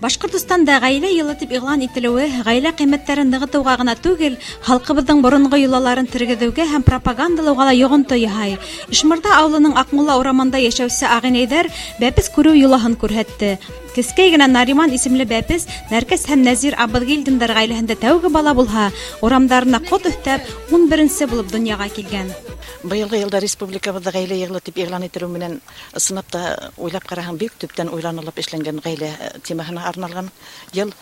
Башкортостанда гаилә йылы дип игълан ителүе гаилә кыйммәтләрен ныгытуга гына түгел, халкыбызның борынгы йолаларын тергезүгә һәм пропагандалауга да йогынты яһай. Ишмырда авылының Акмулла урамында яшәүче агынәйдәр бәпес күрү юлаһын күрһәтте. Кескәй генә Нариман исемле бәпес Нәркәс һәм Нәзир Абыдгилдиндар гаиләһендә тәүге бала булһа, урамдарына кот өстәп 11-нче булып дөньяга килгән. Быелгы елда республикабызда гаилә йылы дип игълан ителү менән сынапта уйлап караган бик төптән уйланылып эшләнгән гаилә темаһына арналган ел.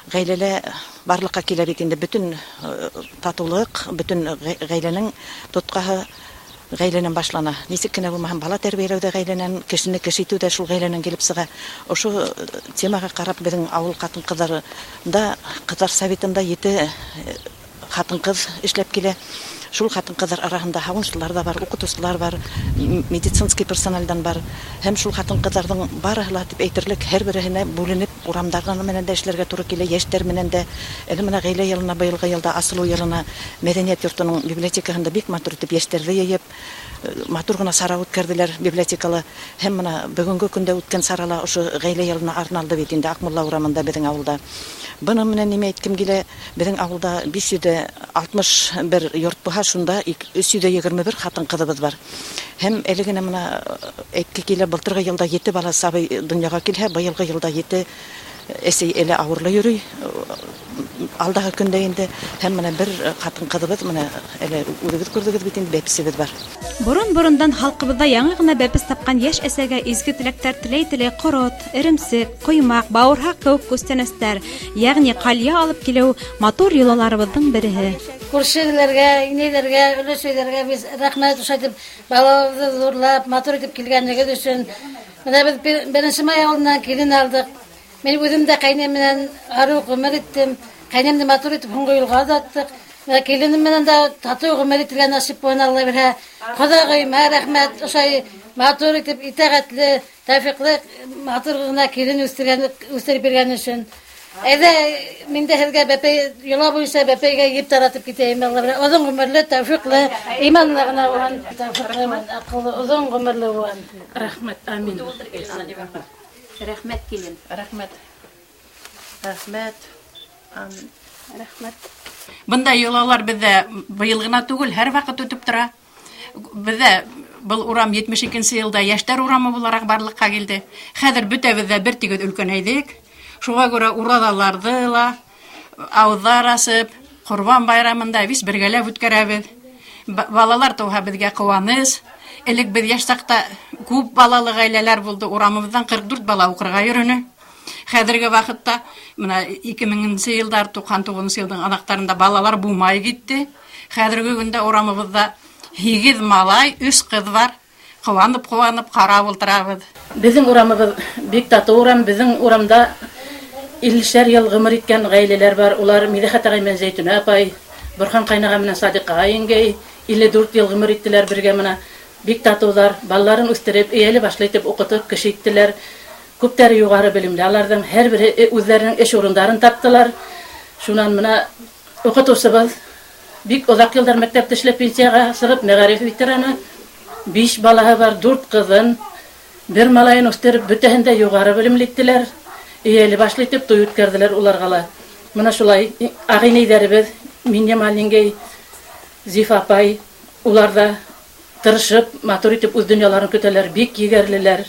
Гаиләлә барлыкка килә бит инде бөтен татулык, бөтен гаиләнең тоткаһы гаиләнән башлана. Нисек кенә булмаһын, бала тәрбияләүдә гаиләнән, кешене кеше итүдә шул гаиләнән килеп сыга. Ошо темага карап безнең авыл хатын-кызларында, кызлар советында 7 хатын-кыз эшләп килә. Шул хатын-кызлар арасында һавынчылар да бар, укытучылар бар, медицинский персоналдан бар. Һәм шул хатын-кызларның барыһы ла дип әйтерлек, һәрберсенә бүленеп урамдарга менән дә эшләргә туры килә, яшьтәр менән дә. Әле менә гаилә елына, быелгы елда асылу елына мәдәният йортының библиотекаһында бик матур итеп яшьтәрне йыеп, матур гына сара үткәрделәр библиотекалы. Һәм менә бүгенге көндә үткән сарала ошо гаилә елына арналды бит инде Акмулла урамында безнең авылда. Буның менән нимә әйткем килә? Безнең авылда 561 йорт булһа, шунда 321 хатын-кызыбыз бар. Һәм әле генә менә әйтке килә, былтыргы елда 7 бала сабый дөньяга килһә, быелгы елда 7 әсәй әле авырлы йөри. Алдагы көндә инде һәм менә бер хатын-кызыбыз менә әле үҙегез күрдегез бит инде бәпесебез бар. Борын-борындан халкыбызда яңа гына бәпес тапкан яшь әсәгә изге теләктәр теләй-теләй корот, иремсек, коймак, бауырһак кеүек күстәнәстәр, ягъни калъя алып килү матур йолаларыбызның береһе. Күршеләргә, инәйләргә, өләшәйләргә без рәхмәт ушайтып, балаларыбызны зурлап, матур итеп килгәнлеге өчен. Менә без беренче май авылыннан килен алдык. Мен үзем дә кайнем менән ару гомер иттем. Кайнемне матур итеп һуңгы юлга озаттык. Киленем менән дә тату гомер итергә насип булган Алла бирһә. Худагыйма рәхмәт, ошай матур итеп, итәгатьле, тәвфикле, матур гына килен үстереп биргән өчен. Әйдә, мин дә һеҙгә бәпәй, йола буйынса бәпәйгә еп таратып китәйем. Оҙон ғүмерле, тәүфиҡле, иманлы ғына булған, тәүфиҡле, аҡыллы, оҙон ғүмерле булған. Рәхмәт, амин. Рәхмәт килен. Рәхмәт. Рәхмәт. Амин. Рәхмәт. Бындай йолалар беҙҙә быйыл ғына түгел, һәр ваҡыт үтеп тора. Беҙҙә был урам 72-нче йылда йәштәр урамы булараҡ барлыҡҡа килде. Хәҙер бөтәбеҙ ҙә бер тигеҙ өлкәнәйҙек. Шуға күрә ураҙаларҙы ла, ауҙар асып, Ҡорбан байрамында вис бергәләп үткәрәбеҙ. Балалар тыуһа беҙгә ҡыуаныс. Элек беҙ йәш саҡта күп балалы ғаиләләр булды. Урамыбыҙҙан 44 бала уҡырға йөрөнө. Хәҙерге ваҡытта, мына 2000-нче йылдар, 99-нчы йылдың аҙаҡтарында балалар булмай китте. Хәҙерге көндә урамыбыҙҙа 8 малай, 3 ҡыҙ бар. Ҡыуанып ҡарап ултырабыҙ. Беҙҙең урамыбыҙ бик татыу урам. Беҙҙең урамда 50 йыл ғүмер иткән ғаиләләр бар. Улар Миҙәхәт ағай менән Зәйтүнә апай, Борхан ҡайнаға менән Садиҡа еңгәй 54 йыл ғүмер иттеләр бергә менә. Бик татыуҙар, балаларын үҫтереп, эйәле башлы итеп уҡытып, кеше иттеләр. Күптәре юғары белемле. Аларҙың һәр бере үҙҙәренең эш урындарын таптылар. Шунан менә уҡытыусыбыҙ бик оҙаҡ йылдар мәктәптә эшләп пенсияға сығып, мәғариф ветераны, 5 балаһы бар, 4 ҡыҙын, 1 малайын үҫтереп, бөтәһен дә юғары белемле иттеләр. Эйәле башлы итеп туй үткәрҙеләр уларға ла. Менә шулай ағинәйҙәребеҙ, Минйамал еңгәй, Зифа апай, улар да тырышып, матур итеп үҙ донъяларын көтәләр, бик егәрлеләр,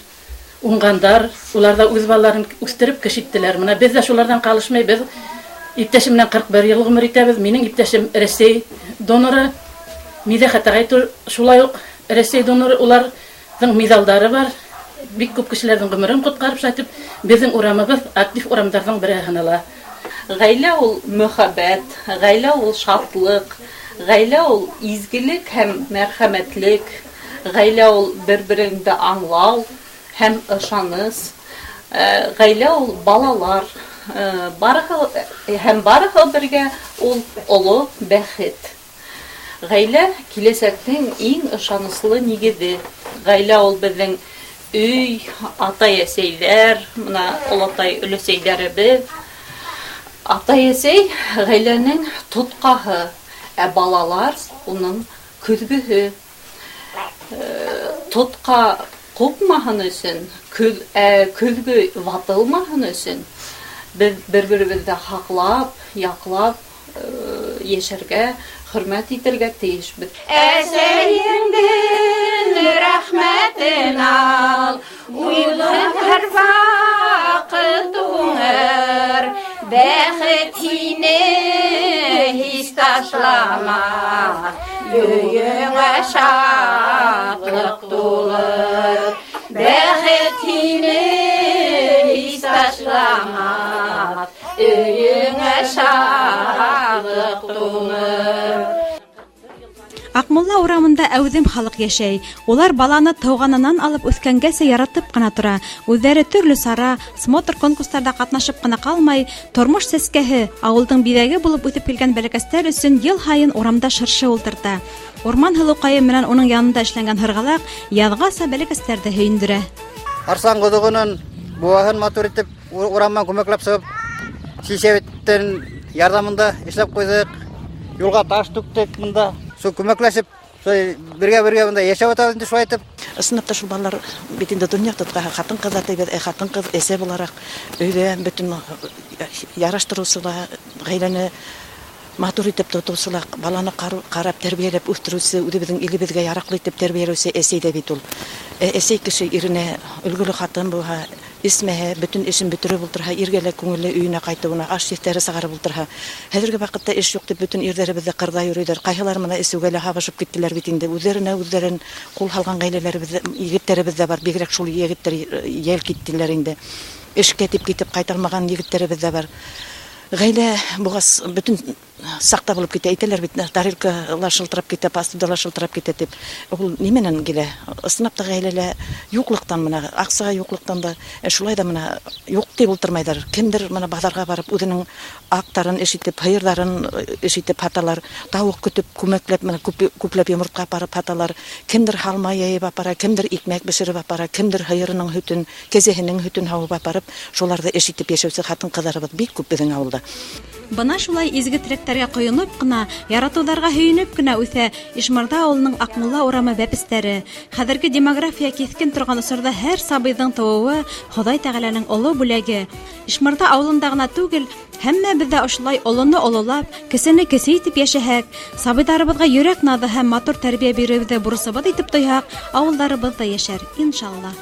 уңғандар, улар да үҙ балаларын үҫтереп кеше иттеләр. Менә беҙ ҙә шуларҙан ҡалышмай, беҙ иптәшем менән 41 йыл ғүмер итәбеҙ. Минең иптәшем Рәсәй доноры, Миҙәхәт ағай шулай уҡ Рәсәй доноры, уларҙың миҙалдары бар. Бик күп кешеләрҙең ғүмерен ҡотҡарып шайтып, беҙҙең урамыбыҙ актив урамдарҙың береһе һанала. Ғаилә ул мөхәббәт, ғаилә ул шатлык, ғаилә ул изгелек һәм мәрхәмәтлек, ғаилә ул бер-береңде аңлау һәм ышаныс, ғаилә ул балалар, барыһы бергә ул оло бәхет. Ғаилә киләсәктең иң ышаныслы нигеҙе. Ғаилә ул беҙҙең өй, атай-әсәйҙәр, мына олатай өләсәйҙәребеҙ. Атай-әсәй ғаиләнең тотҡаһы, ә балалар уның көҙгөһө. Тотҡа ҡупмаһын өсөн, көҙгө ватылмаһын өсөн, Без бер-беребезне хаклап, яклап яшәргә, хөрмәт итәргә тиешбез. Әсәеңдән рәхмәтен ал, уйлым һәр вакыт уңыр, бәхет һине һич ташлама, өеңә шатлык тулыр, бәхет һине һич ташлама, өеңә шатлык тулыр. Акмулла урамында әүҙем халык йәшәй. Улар баланы тыуғанынан алып үҫкәнгәсә яратып ҡына тора. Үҙҙәре төрлө сара, смотр конкурстарда ҡатнашып ҡына ҡалмай, тормош сәскәһе, ауылдың биҙәге булып үҫеп килгән бәләкәстәр өсөн йыл һайын урамда шыршы ултырта. Урман һылыуҡайы менән уның янында эшләнгән һырғалаҡ яҙғаса бәләкәстәрҙе һөйөндөрә. Арсан ҡоҙоғонон буаһын матур итеп урамдан күмәкләп сығып, шишәбеттең ярҙамында эшләп ҡуйҙыҡ. Юлға таш түктек мында. Шул күмәкләшеп, бергә-бергә мында йәшәп атабыз инде шулай итеп. Ысынапта шул балалар бит инде донъя тотҡаһы, хатын-ҡыҙ атайбыҙ, хатын-ҡыҙ әсә булараҡ өйҙә бөтөн яраштырыусыла, ғаиләне матур итеп тотоусыла, баланы ҡарап, тәрбиәләп үҫтереүсе, үҙебеҙҙең илебеҙгә яраҡлы итеп тәрбиәләүсе әсәй ҙә бит ул. Әсәй кеше иренә өлгөлө хатын булһа, эсмәһә, бөтөн эшен бөтөрөп ултырһа, иргә лә күңелле өйөнә ҡайтыуына, аш еҫтәре сығарып ултырһа. Хәҙерге ваҡытта эш юҡ дип бөтөн ирҙәребеҙ ҙә ҡырҙа йөрөйҙәр. Ҡайһылар мына эсеүгә лә һабышып киттеләр бит инде. Үҙҙәрен ҡул һалған ғаиләләребеҙ, егеттәребеҙ ҙә бар. Бигерәк шул егеттәр йәл киттеләр инде. Эшкә тип китеп ҡайталмаған егеттәребеҙ ҙә бар. Ғаилә буғас бөтөн саҡта булып китә. Әйтәләр бит, тарелкалар шылтырап китә, посудалар шылтырап китә тип. Ул нименән килә? Ысынлап та ғаиләлә юҡлыҡтан мына, аҡсаға юҡлыҡтан да, шулай да мына юҡ тип ултырмайҙар. Кемдер мына баҙарға барып үҙенең аҡтарын эш итеп, һыйырҙарын эш итеп һаталар. Тауыҡ көтөп, күмәкләп, мына күпләп йомортҡа апарып һаталар. Кемдер һалма йәйеп апара, кемдер икмәк бешереп апара, кемдер һыйырының һөтөн, кәзәһенең һөтөн һауып апарып, шуларҙы эш итеп йәшәүсе хатын-ҡыҙҙарыбыҙ бик күп беҙҙең ауылда. Бына шулай изге теләктәргә ҡойоноп ҡына, яратыуҙарға һөйөнөп кенә үҫә Ишмырҙа ауылының Аҡмулла урамы бәпестәре. Хәҙерге демография киҫкен торған осорҙа һәр сабыйҙың тыуыуы Хоҙай Тәғәләнең оло бүләге. Ишмырҙа ауылында ғына түгел, һәммәбеҙ ҙә ошолай олоно ололап, кесене кесе итеп йәшәһәк, сабыйҙарыбыҙға йөрәк наҙы һәм матур тәрбиә биреүҙе бурысыбыҙ итеп тойһаҡ, ауылдарыбыҙ ҙа йәшәр, иншалла.